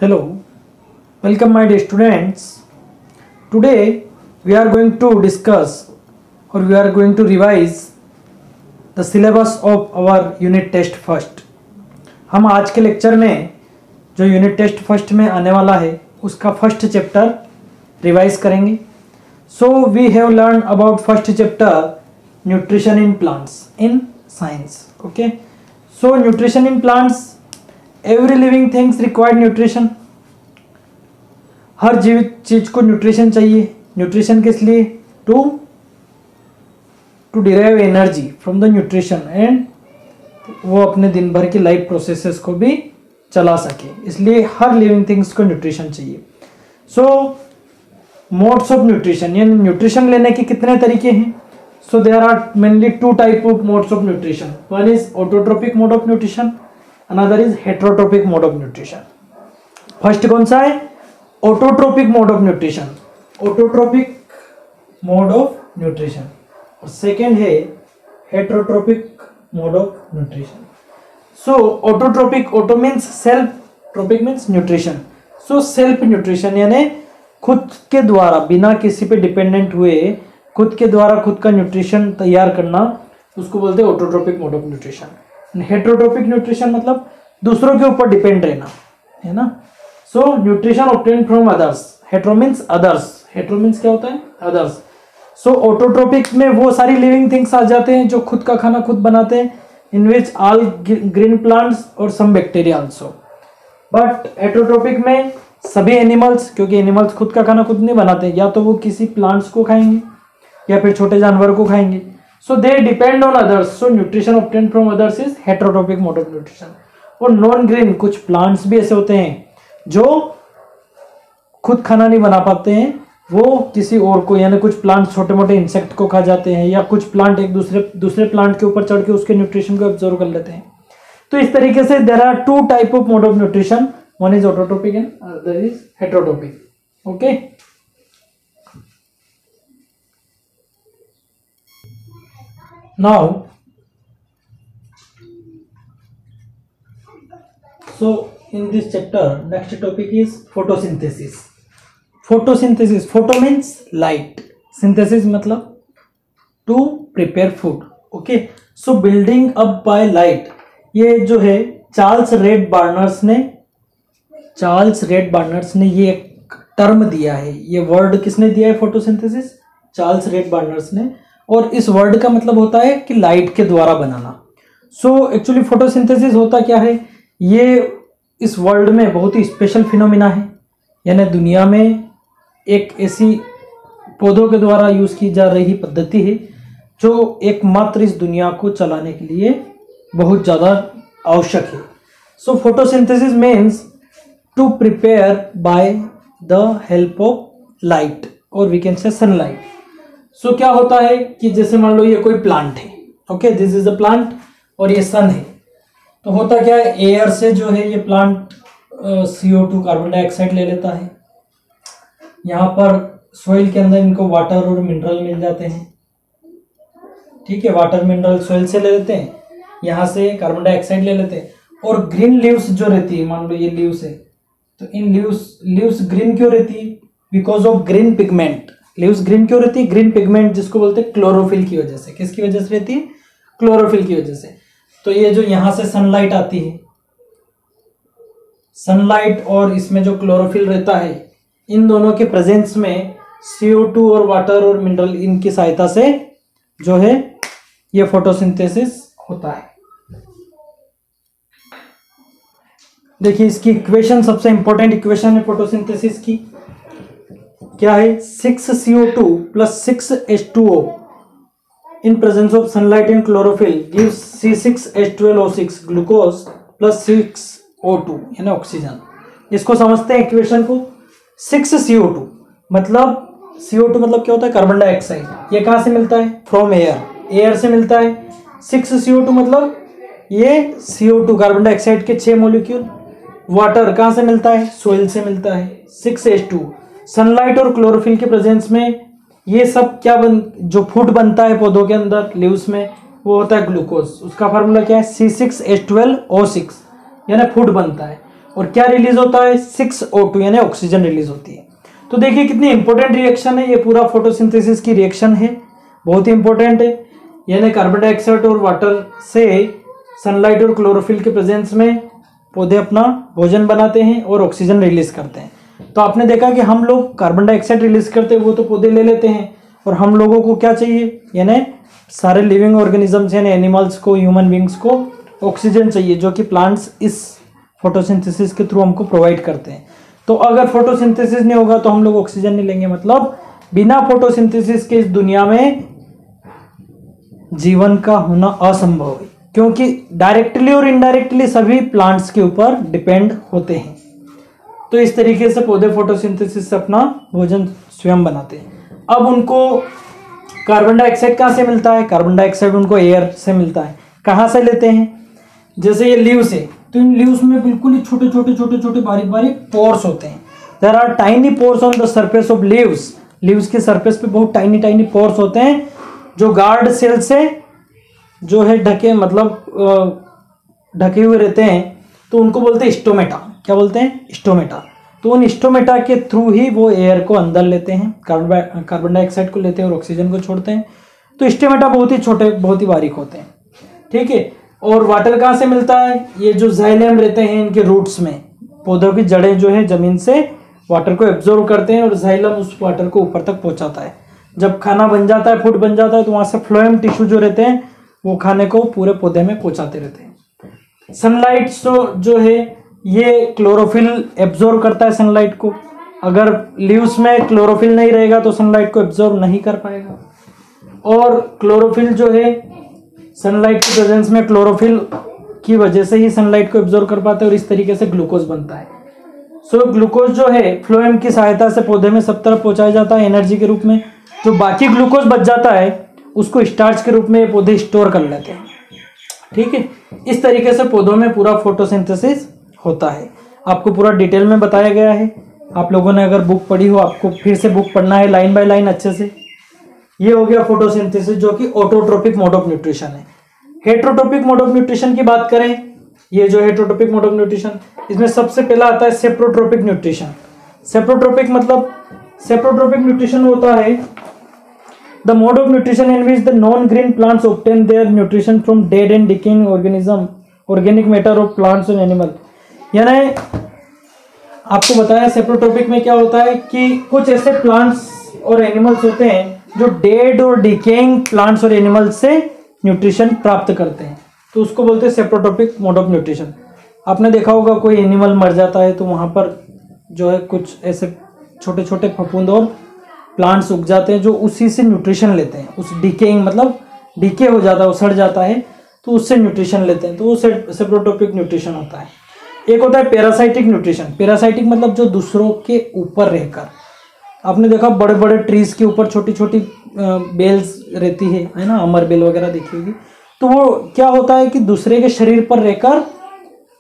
Hello, welcome my dear students. Today we are going to discuss or we are going to revise the syllabus of our unit test first. हम आज के lecture में जो unit test first में आने वाला है उसका फर्स्ट चैप्टर रिवाइज करेंगे. So we have learn about first chapter nutrition in plants in science. Okay, so nutrition in plants, every living things required nutrition. हर जीवित चीज को न्यूट्रिशन चाहिए. न्यूट्रिशन किस लिए? To derive energy from the nutrition and वो अपने दिन भर की लाइफ प्रोसेसेस को भी चला सके, इसलिए हर लिविंग थिंग्स को न्यूट्रिशन चाहिए. सो मोड्स ऑफ न्यूट्रिशन, यानी न्यूट्रिशन लेने के कितने तरीके हैं? So there are mainly two type of modes of nutrition. One is autotrophic mode of nutrition, another is heterotrophic mode of nutrition. First कौन सा है? Autotrophic mode of nutrition, autotrophic mode of nutrition. और second है heterotrophic mode of nutrition. So autotrophic, auto means self, trophic means nutrition. So self nutrition यानी खुद के द्वारा बिना किसी पे डिपेंडेंट हुए खुद के द्वारा खुद का न्यूट्रिशन तैयार करना, उसको बोलते हैं autotrophic mode of nutrition. Heterotrophic nutrition मतलब दूसरों के ऊपर डिपेंड रहना, है ना. So nutrition obtain from others. Hetero means others, hetero means क्या होता है? अदर्स. सो ऑटोट्रोपिक में वो सारी लिविंग थिंग्स आ जाते हैं जो खुद का खाना खुद बनाते हैं, in which all green plants और some bacteria also. But heterotrophic में सभी एनिमल्स, क्योंकि एनिमल्स खुद का खाना खुद नहीं बनाते, या तो वो किसी प्लांट्स को खाएंगे या फिर छोटे जानवर को खाएंगे. So they depend on others. So nutrition obtain from others is heterotrophic mode of nutrition. और नॉन ग्रीन कुछ प्लांट्स भी ऐसे होते हैं जो खुद खाना नहीं बना पाते हैं, वो किसी और को, यानी कुछ प्लांट छोटे मोटे इंसेक्ट को खा जाते हैं, या कुछ प्लांट एक दूसरे प्लांट के ऊपर चढ़ के उसके न्यूट्रिशन को एब्जॉर्व कर लेते हैं. तो इस तरीके से there are two type of mode of nutrition. One is autotrophic and other is heterotrophic. Okay, now so in this chapter next topic is photosynthesis. Photosynthesis, photo means light, synthesis मतलब to prepare food. Okay, so building up by light, ये जो है Charles red बार्नर्स ने ये एक term दिया है. ये वर्ड किसने दिया है? फोटोसिंथेसिस, चार्ल्स रेड बार्नर्स ने. और इस वर्ड का मतलब होता है कि लाइट के द्वारा बनाना. सो एक्चुअली फोटोसिंथेसिस होता क्या है? ये इस वर्ल्ड में बहुत ही स्पेशल फिनोमिना है, यानी दुनिया में एक ऐसी पौधों के द्वारा यूज की जा रही पद्धति है जो एकमात्र इस दुनिया को चलाने के लिए बहुत ज़्यादा आवश्यक है. So photosynthesis means to prepare by the help of light, और we can say sunlight. So क्या होता है कि जैसे मान लो ये कोई प्लांट है. Okay, this is a plant और ये सन है. तो होता क्या है, एयर से जो है ये प्लांट CO2 कार्बन डाइऑक्साइड ले लेता है. यहाँ पर सॉइल के अंदर इनको वाटर और मिनरल मिल जाते हैं. ठीक है, वाटर मिनरल सॉइल से ले लेते हैं, यहाँ से कार्बन डाइऑक्साइड ले लेते हैं. और ग्रीन लीव्स जो रहती है, मान लो ये लीव्स है, तो इन लीव्स ग्रीन क्यों रहती है? Because of green pigment. Leaves green क्यों रहती है? ग्रीन पिगमेंट, जिसको बोलते हैं क्लोरोफिल की वजह से. किसकी वजह से रहती है? क्लोरोफिल की वजह से. तो ये जो यहां से सनलाइट आती है, सनलाइट और इसमें जो क्लोरोफिल रहता है, इन दोनों के प्रेजेंस में CO2 और वाटर और मिनरल, इनकी सहायता से जो है ये फोटोसिंथेसिस होता है. देखिए इसकी इक्वेशन, सबसे इंपॉर्टेंट इक्वेशन है फोटोसिंथेसिस की. क्या है? 6CO2 + 6H2O in presence of sunlight and chlorophyll gives C6H12O6 glucose + 6O2 यानी ऑक्सीजन. इसको समझते हैं इक्वेशन को. 6CO2 मतलब CO2 मतलब क्या होता है? Carbon dioxide. ये कहाँ से मिलता है? फ्रॉम एयर, एयर से मिलता है. 6CO2 मतलब ये CO2 कार्बन डाइऑक्साइड के 6 मॉलिक्यूल. वाटर कहाँ से मिलता है? सोइल से मिलता है. 6H2 सनलाइट और क्लोरोफिल के प्रेजेंस में ये सब क्या जो फूड बनता है पौधों के अंदर, लीव्स में, वो होता है ग्लूकोज. उसका फार्मूला क्या है? C6H12O6 यानी फूड बनता है. और क्या रिलीज होता है, 6O2 यानी ऑक्सीजन रिलीज होती है। तो देखिए कितनी इंपॉर्टेंट रिएक्शन है, ये पूरा फोटोसिंथेसिस की रिएक्शन है, बहुत ही इंपॉर्टेंट है। यानी कार्बन डाइऑक्साइड और वाटर से सनलाइट और क्लोरोफिल के प्रेजेंस में पौधे अपना भोजन बनाते हैं और ऑक्सीजन रिलीज करते हैं। तो आपने देखा कि हम लोग कार्बन डाइऑक्साइड रिलीज करते हैं, वो तो पौधे ले लेते हैं, और हम लोगों को क्या चाहिए, यानी सारे लिविंग ऑर्गेनिजम्स यानी एनिमल्स को, ह्यूमन बींग्स को ऑक्सीजन चाहिए, जो कि प्लांट्स इस फोटोसिंथेसिस के थ्रू हमको प्रोवाइड करते हैं। तो अगर फोटोसिंथेसिस नहीं होगा तो हम लोग ऑक्सीजन नहीं लेंगे, मतलब बिना फोटोसिंथेसिस के इस दुनिया में जीवन का होना असंभव है, क्योंकि डायरेक्टली और इनडायरेक्टली सभी प्लांट्स के ऊपर डिपेंड होते हैं। तो इस तरीके से पौधे फोटोसिंथेसिस से अपना भोजन स्वयं बनाते हैं। अब उनको कार्बन डाइऑक्साइड कहाँ से मिलता है, कार्बन डाइऑक्साइड उनको एयर से मिलता है। कहाँ से लेते हैं, जैसे ये लीव्स है, तो इन लीव्स में बिल्कुल ही छोटे छोटे छोटे छोटे बारीक बारीक पोर्स होते हैं। There are tiny pores on the surface of leaves. Leaves के सरफेस पे बहुत टाइनी टाइनी पोर्स होते हैं, जो गार्ड सेल से जो है ढके, मतलब ढके हुए रहते हैं। तो उनको बोलते हैं स्टोमेटा। क्या बोलते हैं, स्टोमेटा। तो उन स्टोमेटा के थ्रू ही वो एयर को अंदर लेते हैं, कार्बन डाइऑक्साइड को लेते हैं और ऑक्सीजन को छोड़ते हैं। तो स्टोमेटा बहुत ही छोटे, बहुत ही बारीक होते हैं, ठीक है। और वाटर कहाँ से मिलता है, ये जो जाइलम रहते हैं इनके रूट्स में, पौधों की जड़ें जो है जमीन से वाटर को एब्जॉर्व करते हैं और जाइलम उस वाटर को ऊपर तक पहुंचाता है। जब खाना बन जाता है, फूड बन जाता है, तो वहां से फ्लोएम टिश्यू जो रहते हैं वो खाने को पूरे पौधे में पहुंचाते रहते हैं। सनलाइट जो है ये क्लोरोफिल एब्जॉर्व करता है सनलाइट को। अगर लीव्स में क्लोरोफिल नहीं रहेगा तो सनलाइट को एब्जॉर्व नहीं कर पाएगा। और क्लोरोफिल जो है सनलाइट की प्रेजेंस में, क्लोरोफिल की वजह से ही सनलाइट को एब्जॉर्व कर पाते हैं और इस तरीके से ग्लूकोज बनता है। सो ग्लूकोज जो है फ्लोएम की सहायता से पौधे में सब तरफ पहुंचाया जाता है एनर्जी के रूप में। जो बाकी ग्लूकोज बच जाता है उसको स्टार्च के रूप में पौधे स्टोर कर लेते हैं, ठीक है। इस तरीके से पौधों में पूरा फोटोसिंथेसिस होता है। आपको पूरा डिटेल में बताया गया है। आप लोगों ने अगर बुक पढ़ी हो, आपको फिर से बुक पढ़ना है लाइन बाय लाइन अच्छे से। ये हो गया फोटोसिंथेसिस, जो कि ऑटोट्रोपिक मोड ऑफ न्यूट्रिशन है। हेट्रोट्रोपिक मोड ऑफ न्यूट्रिशन की बात करें, ये जो हेट्रोट्रोपिक मोड ऑफ न्यूट्रिशन, इसमें सबसे पहला आता है सेप्रोट्रोपिक न्यूट्रिशन। सेप्रोट्रोपिक मतलब, सेप्रोट्रोपिक न्यूट्रिशन होता है the mode of nutrition in which the non green plants obtain their nutrition from dead and decaying organism, organic matter of plants and animal. यानी आपको बताया सेप्रोट्रोपिक में क्या होता है कि कुछ ऐसे प्लांट्स और एनिमल्स होते हैं जो डेड और डिकेइंग प्लांट्स और एनिमल्स से न्यूट्रिशन प्राप्त करते हैं, तो उसको बोलते हैं सेप्रोट्रोपिक मोड ऑफ न्यूट्रिशन। आपने देखा होगा कोई एनिमल मर जाता है तो वहाँ पर जो है कुछ ऐसे छोटे छोटे फफूंद और प्लांट्स उग जाते हैं जो उसी से न्यूट्रिशन लेते हैं। उस डिकेइंग मतलब डिके हो जाता है, वो सड़ जाता है, तो उससे न्यूट्रिशन लेते हैं, तो वो सेप्रोट्रोपिक न्यूट्रिशन होता है। एक होता है पैरासाइटिक न्यूट्रिशन। पैरासाइटिक मतलब जो दूसरों के ऊपर रहकर, आपने देखा बड़े बड़े ट्रीज के ऊपर छोटी छोटी बेल्स रहती है ना, अमर बेल वगैरह देखी होगी। तो वो क्या होता है कि दूसरे के शरीर पर रहकर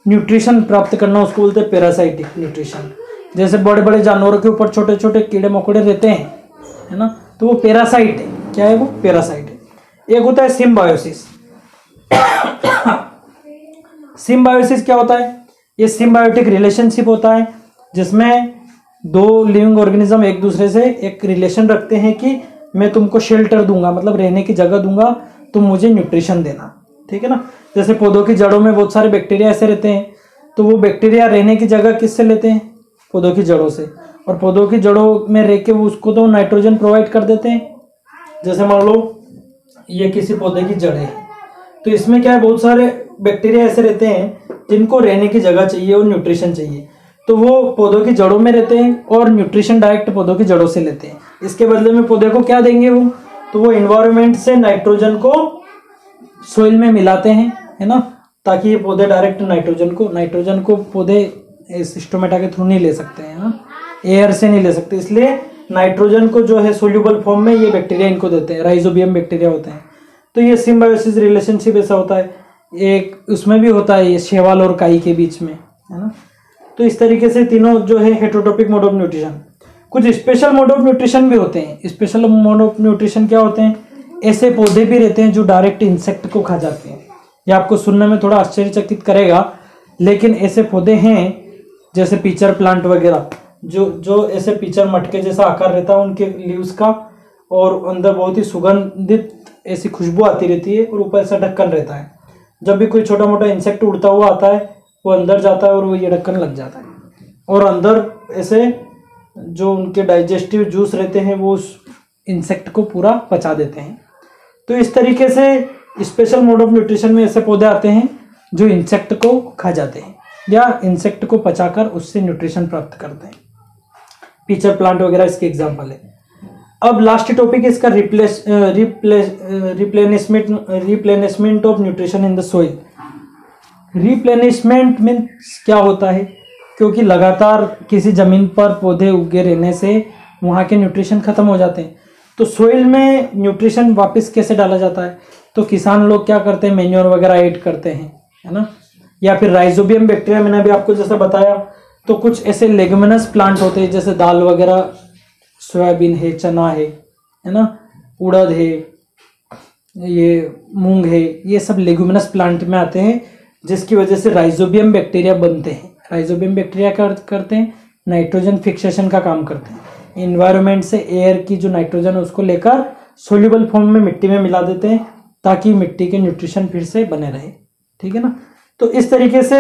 न्यूट्रिशन प्राप्त करना, उसको बोलते हैं पैरासाइटिक न्यूट्रिशन। जैसे बड़े बड़े जानवरों के ऊपर छोटे छोटे कीड़े मकोड़े रहते हैं, है ना, तो वो पैरासाइट है। क्या है वो, पैरासाइट है। एक होता है सिम्बायोसिस। सिम्बायोसिस क्या होता है, ये सिम्बायोटिक रिलेशनशिप होता है जिसमें दो लिविंग ऑर्गेनिज्म एक दूसरे से एक रिलेशन रखते हैं कि मैं तुमको शेल्टर दूंगा, मतलब रहने की जगह दूंगा, तुम मुझे न्यूट्रिशन देना, ठीक है ना। जैसे पौधों की जड़ों में बहुत सारे बैक्टीरिया ऐसे रहते हैं, तो वो बैक्टीरिया रहने की जगह किससे लेते हैं, पौधों की जड़ों से, और पौधों की जड़ों में रह के वो उसको तो नाइट्रोजन प्रोवाइड कर देते हैं। जैसे मान लो ये किसी पौधे की जड़ है, तो इसमें क्या है, बहुत सारे बैक्टीरिया ऐसे रहते हैं जिनको रहने की जगह चाहिए और न्यूट्रिशन चाहिए, तो वो पौधों की जड़ों में रहते हैं और न्यूट्रिशन डायरेक्ट पौधों की जड़ों से लेते हैं। इसके बदले में पौधे को क्या देंगे वो, तो वो एनवायरनमेंट से नाइट्रोजन को सोइल में मिलाते हैं, है ना, ताकि ये पौधे डायरेक्ट नाइट्रोजन को पौधे इस स्टोमेटा के थ्रू नहीं ले सकते हैं, ना, एयर से नहीं ले सकते। इसलिए नाइट्रोजन को जो है सोल्यूबल फॉर्म में ये बैक्टीरिया इनको देते हैं, राइजोबियम बैक्टीरिया होते हैं। तो ये सिम्बायोसिस रिलेशनशिप ऐसा होता है। एक उसमें भी होता है ये शैवाल और काई के बीच में, है ना। तो इस तरीके से तीनों जो है हेट्रोट्रोपिक मोड ऑफ न्यूट्रिशन। कुछ स्पेशल मोड ऑफ न्यूट्रिशन भी होते हैं। स्पेशल मोड ऑफ न्यूट्रिशन क्या होते हैं, ऐसे पौधे भी रहते हैं जो डायरेक्ट इंसेक्ट को खा जाते हैं। ये आपको सुनने में थोड़ा आश्चर्यचकित करेगा, लेकिन ऐसे पौधे हैं जैसे पीचर प्लांट वगैरह, जो ऐसे पीचर मटके जैसा आकार रहता है उनके लीव्स का, और अंदर बहुत ही सुगंधित ऐसी खुशबू आती रहती है और ऊपर ऐसा ढक्कन रहता है। जब भी कोई छोटा मोटा इंसेक्ट उड़ता हुआ आता है वो अंदर जाता है और वो ये ढक्कन लग जाता है, और अंदर ऐसे जो उनके डाइजेस्टिव जूस रहते हैं वो उस इंसेक्ट को पूरा पचा देते हैं। तो इस तरीके से स्पेशल मोड ऑफ न्यूट्रिशन में ऐसे पौधे आते हैं जो इंसेक्ट को खा जाते हैं या इंसेक्ट को पचाकर उससे न्यूट्रिशन प्राप्त करते हैं। पीचर प्लांट वगैरह इसके एग्जाम्पल है। अब लास्ट टॉपिक है इसका replenishment of nutrition in the soil. Replenishment means क्या होता है, क्योंकि लगातार किसी जमीन पर पौधे उगे रहने से वहाँ के न्यूट्रिशन खत्म हो जाते हैं, तो सोइल में न्यूट्रिशन वापस कैसे डाला जाता है, तो किसान लोग क्या करते हैं, मैन्योर वगैरह ऐड करते हैं, है ना, या फिर राइजोबियम बैक्टीरिया, मैंने अभी आपको जैसा बताया। तो कुछ ऐसे लेगुमिनस प्लांट होते हैं जैसे दाल वगैरह, सोयाबीन है, चना है ना, उड़द है, ये मूंग है, ये सब लेगुमिनस प्लांट में आते हैं, जिसकी वजह से राइजोबियम बैक्टीरिया बनते हैं। राइजोबियम बैक्टीरिया करते हैं नाइट्रोजन फिक्सेशन का काम करते हैं। इन्वायरमेंट से एयर की जो नाइट्रोजन है उसको लेकर सोल्यूबल फॉर्म में मिट्टी में मिला देते हैं ताकि मिट्टी के न्यूट्रिशन फिर से बने रहे, ठीक है ना। तो इस तरीके से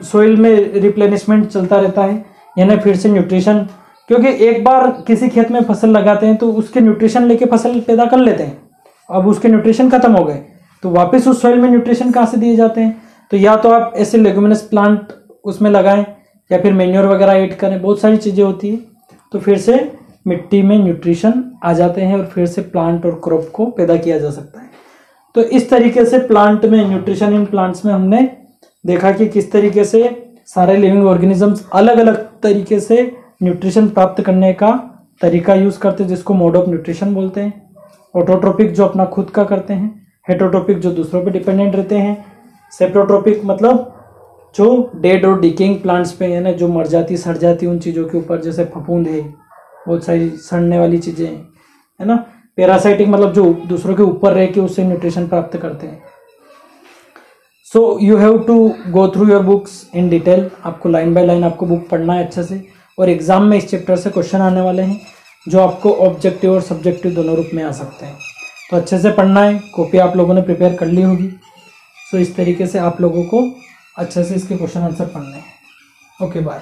सोइल में रिप्लेनिशमेंट चलता रहता है, यानी फिर से न्यूट्रिशन, क्योंकि एक बार किसी खेत में फसल लगाते हैं तो उसके न्यूट्रिशन लेके फसल पैदा कर लेते हैं, अब उसके न्यूट्रिशन खत्म हो गए तो वापस उस सोइल में न्यूट्रिशन कहाँ से दिए जाते हैं, तो या तो आप ऐसे लेगुमिनस प्लांट उसमें लगाएं या फिर मैन्योर वगैरह ऐड करें, बहुत सारी चीज़ें होती है, तो फिर से मिट्टी में न्यूट्रिशन आ जाते हैं और फिर से प्लांट और क्रॉप को पैदा किया जा सकता है। तो इस तरीके से प्लांट में न्यूट्रिशन इन प्लांट्स में हमने देखा कि किस तरीके से सारे लिविंग ऑर्गेनिजम्स अलग अलग तरीके से न्यूट्रिशन प्राप्त करने का तरीका यूज करते हैं, जिसको मोड ऑफ न्यूट्रिशन बोलते हैं। ऑटोट्रोपिक जो अपना खुद का करते हैं, हेटरोट्रोपिक जो दूसरों पे डिपेंडेंट रहते हैं, सेप्रोट्रोपिक मतलब जो डेड और डिकेइंग प्लांट्स पे है ना, जो मर जाती सड़ जाती उन चीज़ों के ऊपर, जैसे फफूंद है, बहुत सारी सड़ने वाली चीज़ें हैं, है ना। पैरासाइटिक मतलब जो दूसरों के ऊपर रह के उससे न्यूट्रिशन प्राप्त करते हैं। So you have to go through your books in detail, आपको लाइन बाय लाइन आपको बुक पढ़ना है अच्छे से, और एग्जाम में इस चैप्टर से क्वेश्चन आने वाले हैं जो आपको ऑब्जेक्टिव और सब्जेक्टिव दोनों रूप में आ सकते हैं, तो अच्छे से पढ़ना है। कॉपी आप लोगों ने प्रिपेयर कर ली होगी, सो इस तरीके से आप लोगों को अच्छे से इसके क्वेश्चन आंसर पढ़ने हैं। Okay bye.